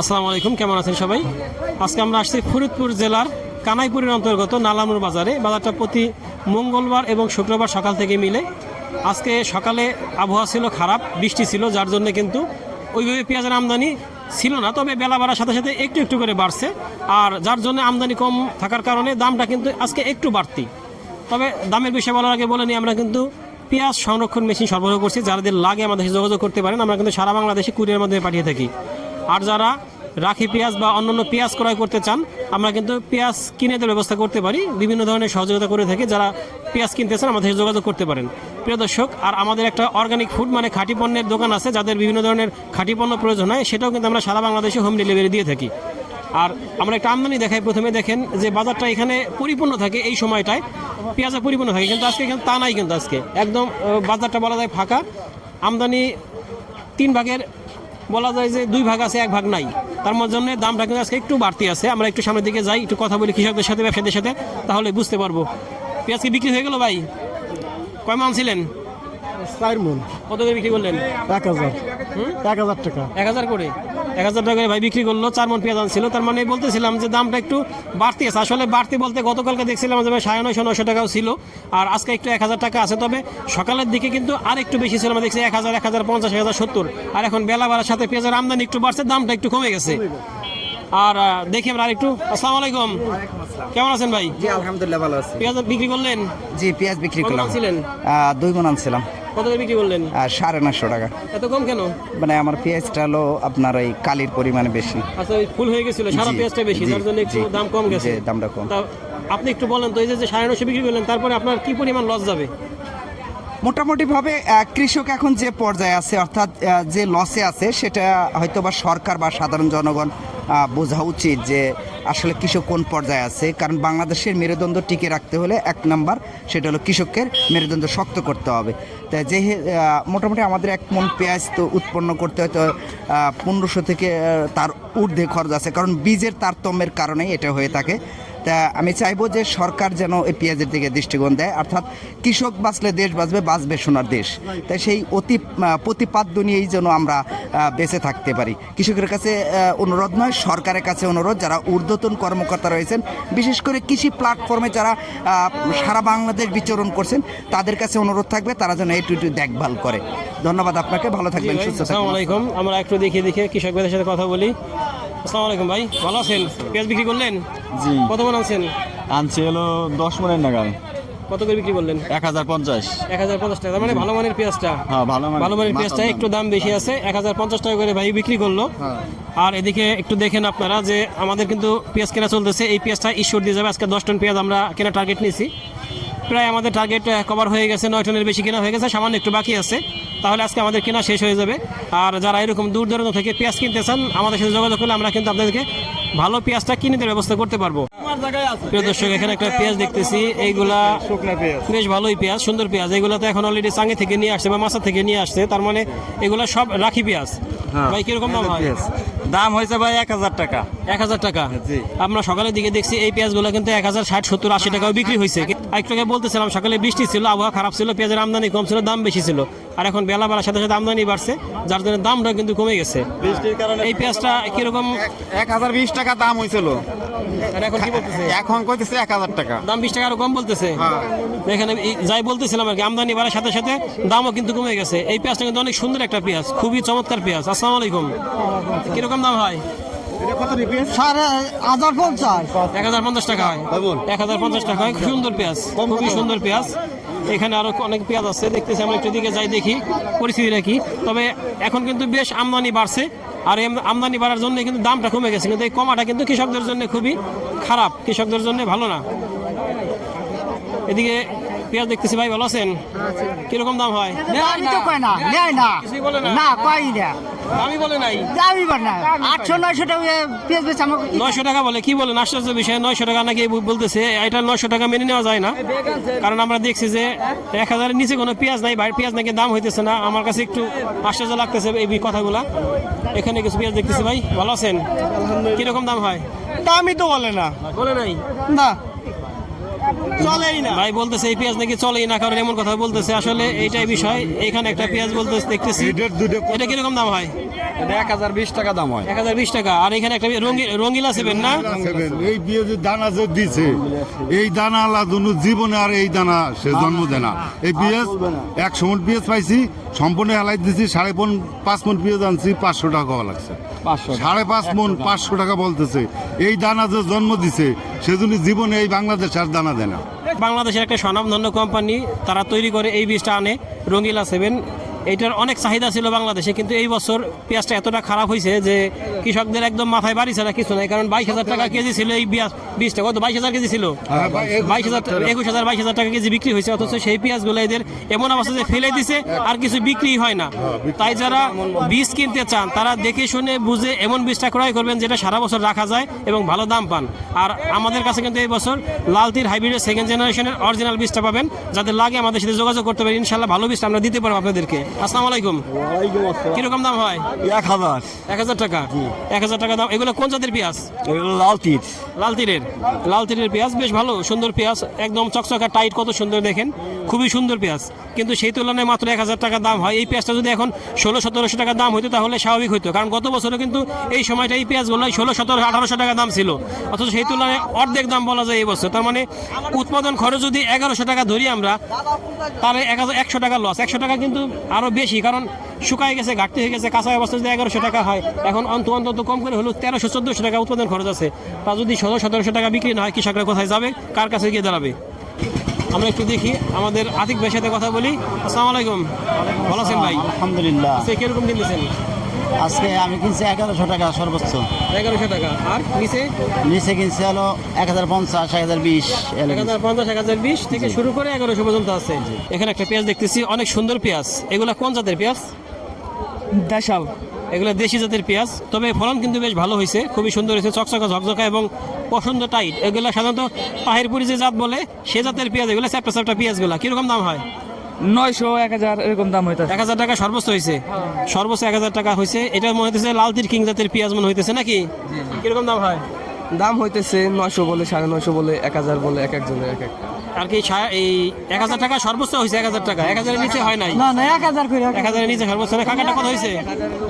আসসালামু আলাইকুম, কেমন আছেন সবাই? আজকে আমরা আসছি ফরিদপুর জেলার কানাইপুরের অন্তর্গত নালানুর বাজারে। বাজারটা প্রতি মঙ্গলবার এবং শুক্রবার সকাল থেকে মিলে। আজকে সকালে আবহাওয়া ছিল খারাপ, বৃষ্টি ছিল, যার জন্য কিন্তু ওইভাবে পেঁয়াজের আমদানি ছিল না। তবে বেলা বাড়ার সাথে সাথে একটু একটু করে বাড়ছে, আর যার জন্য আমদানি কম থাকার কারণে দামটা কিন্তু আজকে একটু বাড়তি। তবে দামের বিষয়ে বলার আগে বলে নিই, আমরা কিন্তু পেঁয়াজ সংরক্ষণ মেশিন সরবরাহ করছি। যাদের লাগে আমাদের সাথে যোগাযোগ করতে পারেন। আমরা কিন্তু সারা বাংলাদেশে কুরিয়ার মাধ্যমে পাঠিয়ে থাকি। আর যারা রাখি পেঁয়াজ বা অন্যান্য পেঁয়াজ ক্রয় করতে চান, আমরা কিন্তু পেঁয়াজ কিনে দেওয়ার ব্যবস্থা করতে পারি, বিভিন্ন ধরনের সহযোগিতা করে থাকি। যারা পেঁয়াজ কিনতে চান আমাদের সাথে যোগাযোগ করতে পারেন। প্রিয় দর্শক, আর আমাদের একটা অর্গানিক ফুড মানে খাঁটি পণ্যের দোকান আছে। যাদের বিভিন্ন ধরনের খাঁটি পণ্য প্রয়োজন হয়, সেটাও কিন্তু আমরা সারা বাংলাদেশে হোম ডেলিভারি দিয়ে থাকি। আর আমরা একটা আমদানি দেখাই। প্রথমে দেখেন যে বাজারটা এখানে পরিপূর্ণ থাকে এই সময়টায়, পেঁয়াজে পরিপূর্ণ থাকে, কিন্তু আজকে এখানে তা নাই। কিন্তু আজকে একদম বাজারটা বলা যায় ফাঁকা। আমদানি 3 ভাগের বলা যায় যে 2 ভাগ আছে, 1 ভাগ নাই। তার জন্য দামটা কিন্তু আজকে একটু বাড়তি আছে। আমরা একটু সামনের দিকে যাই, একটু কথা বলি কৃষকদের সাথে, ব্যবসায়ীদের সাথে, তাহলে বুঝতে পারবো। পেঁয়াজ কি বিক্রি হয়ে গেল ভাই? কয় মান ছিলেন? 4 মণ। কত করে বিক্রি করলেন? 1000 টাকা। 1000 করে 1000 টাকা করে ভাই বিক্রি করলো। 4 মণ পেঁয়াজ আনছিল। তার মানে বলতেছিলাম যে দামটা একটু বাড়তি আছে। আসলে বাড়তি বলতে গতকালকে দেখছিলাম যে 950-900 টাকাও ছিল, আর আজকে একটু 1000 টাকা আছে। তবে সকালের দিকে কিন্তু আর একটু বেশি ছিল, আমরা দেখছি 1000, 1050, 1070। আর এখন বেলা বাড়ার সাথে পেঁয়াজের আমদানি একটু বাড়ছে, দামটা একটু কমে গেছে। আর দেখি আমরা আরেকটু। আসসালামু আলাইকুম, কেমন আছেন ভাই? জি আলহামদুলিল্লাহ ভালো আছি। পেঁয়াজ বিক্রি করলেন? জি পেঁয়াজ বিক্রি কত করলাম। ছিলেন? 2 মণ আনছিলাম। কত করে বিক্রি করলেন? 950 টাকা। এত কম কেন? মানে আমার পেঁয়াজটা হলো আপনার এই কালির পরিমাণে বেশি। আচ্ছা, ওই ফুল হয়ে গেছিল, সারা জি, পেঁয়াজটা বেশি, জি, তার জন্য একটু জি, দাম কম গেছে। জি, দামটা কম। তা আপনি একটু বলেন তো, এই যে 950 বিক্রি করলেন, তারপরে আপনার কি পরিমাণ লস যাবে? মোটামুটিভাবে কৃষক এখন যে পর্যায়ে আছে, অর্থাৎ যে লসে আছে, সেটা হয়তো বা সরকার বা সাধারণ জনগণ বোঝা উচিত যে আসলে কৃষক কোন পর্যায়ে আছে। কারণ বাংলাদেশের মেরুদণ্ড টিকে রাখতে হলে 1 নাম্বার সেটা হলো কৃষকের মেরুদণ্ড শক্ত করতে হবে। তাই যে মোটামুটি আমাদের 1 মণ পেঁয়াজ তো উৎপন্ন করতে হয়তো 1500 থেকে তার ঊর্ধ্বে খরচ আছে, কারণ বীজের তারতম্যের কারণেই এটা হয়ে থাকে। তা আমি চাইবো যে সরকার যেন এই পেঁয়াজের দিকে দৃষ্টিকোণ দেয়, অর্থাৎ কৃষক বাঁচলে দেশ বাঁচবে, বাঁচবে সোনার দেশ। তাই সেই প্রতিপাদ্য নিয়েই যেন আমরা বেঁচে থাকতে পারি। কৃষকের কাছে অনুরোধ নয়, সরকারের কাছে অনুরোধ। যারা ঊর্ধ্বতন কর্মকর্তা রয়েছেন, বিশেষ করে কৃষি প্ল্যাটফর্মে যারা সারা বাংলাদেশ বিচরণ করছেন, তাদের কাছে অনুরোধ থাকবে তারা যেন একটু দেখভাল করে। ধন্যবাদ আপনাকে, ভালো থাকবেন, সুস্থ থাকবেন। আসসালামু আলাইকুম। আমরা একটু দেখে কৃষক ভাইদের সাথে কথা বলি। আসসালামু আলাইকুম ভাই, ভালো আছেন? পেঁয়াজ বিক্রি করলেন? জি কত মণ আনছেন? আনছি হলো 10 মণের নাগাল। কত করে বিক্রি করলেন? 1050। 1050 টাকা। মানে ভালো মানের পেঁয়াজটা, হ্যাঁ ভালো ভালো মানের পেঁয়াজটা একটু দাম বেশি আছে, 1050 টাকা করে ভাই বিক্রি করলো। আর এদিকে একটু দেখেন আপনারা যে আমাদের কিন্তু পেঁয়াজ কেনা চলতেছে। এই পেঁয়াজটা ঈশ্বর দিয়ে যাবে। আজকে 10 টন পেঁয়াজ আমরা কেনা টার্গেট নিয়েছি। প্রায় আমাদের টার্গেট কভার হয়ে গেছে, 9 টনের বেশি কেনা হয়ে গেছে, সামান্য একটু বাকি আছে। তাহলে আজকে আমাদের কেনা শেষ হয়ে যাবে। আর যারা এরকম দূর দূরান্ত থেকে পেঁয়াজ কিনতে চান, আমাদের সাথে যোগাযোগ করলে আমরা কিন্তু আপনাদেরকে ভালো পেঁয়াজটা কিনে দেওয়ার ব্যবস্থা করতে পারবো। প্রিয় দর্শক, এখানে একটা পেঁয়াজ দেখতেছি, এইগুলা বেশ ভালোই পেঁয়াজ, সুন্দর পেঁয়াজ। এগুলা তো এখন অলরেডি চাঙ্গে থেকে নিয়ে আসছে বা মাছা থেকে নিয়ে আসছে, তার মানে এগুলা সব রাখি পেঁয়াজ। ভাই কিরকম দাম হয়? দাম হয়েছে ভাই 1000 টাকা। 1000 টাকা। আমরা সকালের দিকে দেখছি এই পেঁয়াজগুলো কিন্তু 1060, 70, 80 টাকাও বিক্রি হয়েছে। একটু আগে বলতেছিলাম সকালে বৃষ্টি ছিল, আবহাওয়া খারাপ ছিল, পেঁয়াজের আমদানি কম ছিল, দাম বেশি ছিল। আর এখন বেলা বাড়ার সাথে সাথে আমদানি বাড়ছে, যার জন্য দামটা কিন্তু কমে গেছে। বৃষ্টির কারণে এই পেঁয়াজটা কিরকম? 1020 টাকা দাম হয়েছিল, আর এখন কি বলতেছে? এখন কইতেছে 1000 টাকা। দাম 20 টাকা আরো কম বলতেছে। এখানে যাই বলতেছিলাম আর কি, আমদানি বাড়ার সাথে সাথে দামও কিন্তু কমে গেছে। এই পেঁয়াজটা কিন্তু অনেক সুন্দর একটা পেঁয়াজ, খুবই চমৎকার পেঁয়াজ। আসসালামু আলাইকুম, কিরকম দাম হয়? 1050 টাকা হয়। 1050 টাকা হয়। সুন্দর পেঁয়াজ, খুবই সুন্দর পেঁয়াজ। এখানে আরো অনেক পেঁয়াজ আছে, দেখতেছি। আমরা একটু দিকে যাই, দেখি পরিস্থিতিটা কি। তবে এখন কিন্তু বেশ আমদানি বাড়ছে, আর আমদানি বাড়ার জন্য কিন্তু দামটা কমে গেছে। কিন্তু এই কমাটা কিন্তু কৃষকদের জন্য খুবই খারাপ, কৃষকদের জন্য ভালো না। এদিকে পেঁয়াজ দেখতেছি। ভাই ভালো আছেন? কিরকম দাম হয়? আমি তো কই না, নেয় না। কিছুই বলে না? না কই না। আমি বলে নাই, আমি বল না। 800-900 টাকা পেঁয়াজ বেচে আমাকে 900 টাকা বলে। কি বলেন, আশ্চর্য বিষয়। 900 টাকা নাকি বলতেছে। এটা 900 টাকা মেনে নেওয়া যায় না, কারণ আমরা দেখছি যে 1000-এর নিচে কোনো পেঁয়াজ নাই। পেঁয়াজ নাকি দাম হইতেছে না। আমার কাছে একটু আশ্চর্য লাগতেছে এই কথাগুলা। এখানে কিছু পেঁয়াজ দেখতেছি। ভাই ভালো আছেন? কিরকম দাম হয়? দামই তো বলে না। বলে নাই না, চলেই না। ভাই বলতেছে এই পেঁয়াজ নাকি চলেই না, কারণ এমন কথা বলতেছে। আসলে এইটাই বিষয়। এখানে একটা পেঁয়াজ বলতেছে, দেখতেছি। এটা কিরকম দাম হয়? এটা 1020 টাকা দাম হয়। 1020 টাকা। আর এখানে একটা রঙিলা সেভেন না, এই বিয়ে যে দানা যে দিছে এই দানা আল্লাহ দুনু জীবনে আর এই দানা সে জন্ম দেয় না। এই পিঁয়াজ 100 মণ পিঁয়াজ পাইছি, সম্পূর্ণ হেলাই দিছি, 5.5 মণ পিঁয়াজ আনছি, 500 টাকা হওয়া লাগছে। 5.5 মণ 500 টাকা বলতেছে। এই দানা যে জন্ম দিছে সেজন্য জীবনে এই বাংলাদেশ আর দানা দেয় না। বাংলাদেশের একটা স্বনামধন্য কোম্পানি, তারা তৈরি করে এই বীজটা আনে, রঙিলা সেভেন। এইটার অনেক চাহিদা ছিল বাংলাদেশে, কিন্তু এই বছর পেঁয়াজটা এতটা খারাপ হয়েছে যে কৃষকদের একদম মাথায় বাড়ি ছাড়া কিছু নাই। কারণ 22,000 টাকা কেজি ছিল এই বীজটা, কত 22,000 কেজি ছিল, 21,000 22,000 টাকা কেজি বিক্রি হয়েছে। অথচ সেই পেঁয়াজগুলো এদের এমন অবস্থা যে ফেলে দিছে, আর কিছু বিক্রি হয় না। তাই যারা বীজ কিনতে চান তারা দেখে শুনে বুঝে এমন বীজটা ক্রয় করবেন যেটা সারা বছর রাখা যায় এবং ভালো দাম পান। আর আমাদের কাছে কিন্তু এই বছর লালতির হাইব্রিডের 2nd জেনারেশনের অরিজিনাল বীজটা পাবেন। যাদের লাগে আমাদের সাথে যোগাযোগ করতে পারেন, ইনশাল্লাহ ভালো বীজটা আমরা দিতে পারবো আপনাদেরকে। আসসালামু আলাইকুম। কিরকম দাম হয়? 1000 1000 টাকা। 1000 টাকা দাম। এগুলো কোন জাতের পেঁয়াজ? এগুলো লাল তীর। লালতিরের পেঁয়াজ বেশ ভালো, সুন্দর পেঁয়াজ, একদম চকচকা টাইট, কত সুন্দর দেখেন, খুবই সুন্দর পেঁয়াজ। কিন্তু সেই তুলনায় মাত্র 1000 টাকা দাম হয়। এই পেঁয়াজটা যদি এখন 1600-1700 টাকা দাম হতো তাহলে স্বাভাবিক হতো, কারণ গত বছরে কিন্তু এই সময়টা এই পেঁয়াজগুলো 1600-1700-1800 টাকা দাম ছিল। অথচ সেই তুলনায় অর্ধেক দাম বলা যায় এই বছর। তার মানে উৎপাদন খরচ যদি 1100 টাকা ধরি আমরা, তাহলে 100 টাকা লস। 100 টাকা কিন্তু আরও বেশি, কারণ শুকায় গেছে, ঘাটতি হয়ে গেছে। কাঁচা অবস্থা যদি 1100 টাকা হয়, এখন অন্তত কম করে হলো 1300-1400 টাকা উৎপাদন খরচ আছে। তা যদি 1600-1700 টাকা বিক্রি না হয়, কৃষকরা কোথায় যাবে, কার কাছে গিয়ে দাঁড়াবে? আমরা একটু দেখি, আমাদের আতিক ভাইয়ের সাথে কথা বলি। আসসালামু আলাইকুম, ভালো আছেন ভাই? আলহামদুলিল্লাহ। আজকে কিরকম কিনতেছেন? আজকে আমি কিনছি 1100 টাকা সর্বোচ্চ। 1100 টাকা। আর নিচে নিচে কিনছি হলো 1050, 1020। 1050, 1020 থেকে শুরু করে 1100 পর্যন্ত আছে। এখানে একটা পেঁয়াজ দেখতেছি, অনেক সুন্দর পেঁয়াজ। এগুলা কোন জাতের পেঁয়াজ? দেশাল। এগুলো দেশি জাতের পেঁয়াজ, তবে ফলন কিন্তু বেশ ভালো হয়েছে, খুবই সুন্দর হয়েছে, চকচকা ঝকঝকা এবং পছন্দ টাইট। এগুলো সাধারণত পাহিরপুরি যে জাত বলে সে জাতের পেঁয়াজ, এগুলো চ্যাপটা পেঁয়াজগুলো। কিরকম দাম হয়? 900, 1000 এরকম দাম হইতে 1000 টাকা সর্বোচ্চ হয়েছে, সর্বোচ্চ 1000 টাকা হয়েছে। এটা মনে হইতেছে লালতির কিং জাতের পেঁয়াজ মনে হইতেছে নাকি? কিরকম দাম হয়? দাম হইতেছে 900 বলে, 950 বলে, 1000 বলে, এক একজনের এক এক। আর কি এই 1000 টাকা সর্বোচ্চ হয়েছে? 1000 টাকা, 1000-এর নিচে হয় নাই? না 1000 করে। 1000-এর নিচে সর্বোচ্চ না। কাকাটা কত হয়েছে?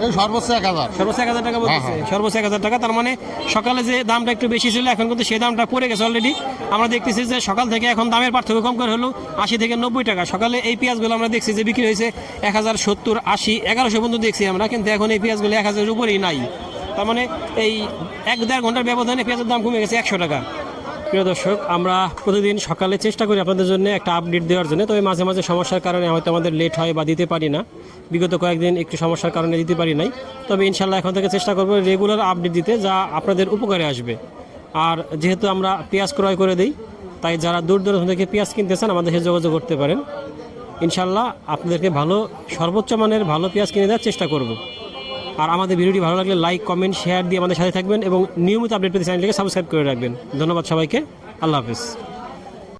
এই সর্বোচ্চ 1000। সর্বোচ্চ 1000 টাকা বলতেছে, সর্বোচ্চ 1000 টাকা। তার মানে সকালে যে দামটা একটু বেশি ছিল, এখন কিন্তু সেই দামটা পড়ে গেছে অলরেডি। আমরা দেখতেছি যে সকাল থেকে এখন দামের পার্থক্য কম করে হলো 80 থেকে 90 টাকা। সকালে এই পেঁয়াজগুলো আমরা দেখছি যে বিক্রি হয়েছে 1070, 80, 1100 পর্যন্ত দেখছি আমরা, কিন্তু এখন এই পেঁয়াজগুলো 1000-এর উপরেই নাই। তার মানে এই 1-1.5 ঘন্টার ব্যবধানে পেঁয়াজের দাম কমে গেছে 100 টাকা। প্রিয় দর্শক, আমরা প্রতিদিন সকালে চেষ্টা করি আপনাদের জন্য একটা আপডেট দেওয়ার জন্য, তবে মাঝে মাঝে সমস্যার কারণে হয়তো আমাদের লেট হয় বা দিতে পারি না। বিগত কয়েকদিন একটু সমস্যার কারণে দিতে পারি নাই, তবে ইনশাল্লাহ এখন থেকে চেষ্টা করবো রেগুলার আপডেট দিতে, যা আপনাদের উপকারে আসবে। আর যেহেতু আমরা পেঁয়াজ ক্রয় করে দিই, তাই যারা দূর দূরান্ত থেকে পেঁয়াজ কিনতে চান আমাদের সাথে যোগাযোগ করতে পারেন। ইনশাল্লাহ আপনাদেরকে ভালো, সর্বোচ্চ মানের ভালো পেঁয়াজ কিনে দেওয়ার চেষ্টা করব। আর আমাদের ভিডিওটি ভালো লাগলে লাইক, কমেন্ট, শেয়ার দিয়ে আমাদের সাথে থাকবেন এবং নিয়মিত আপডেট পেতে চ্যানেলটিকে সাবস্ক্রাইব করে রাখবেন। ধন্যবাদ সবাইকে, আল্লাহ হাফিজ।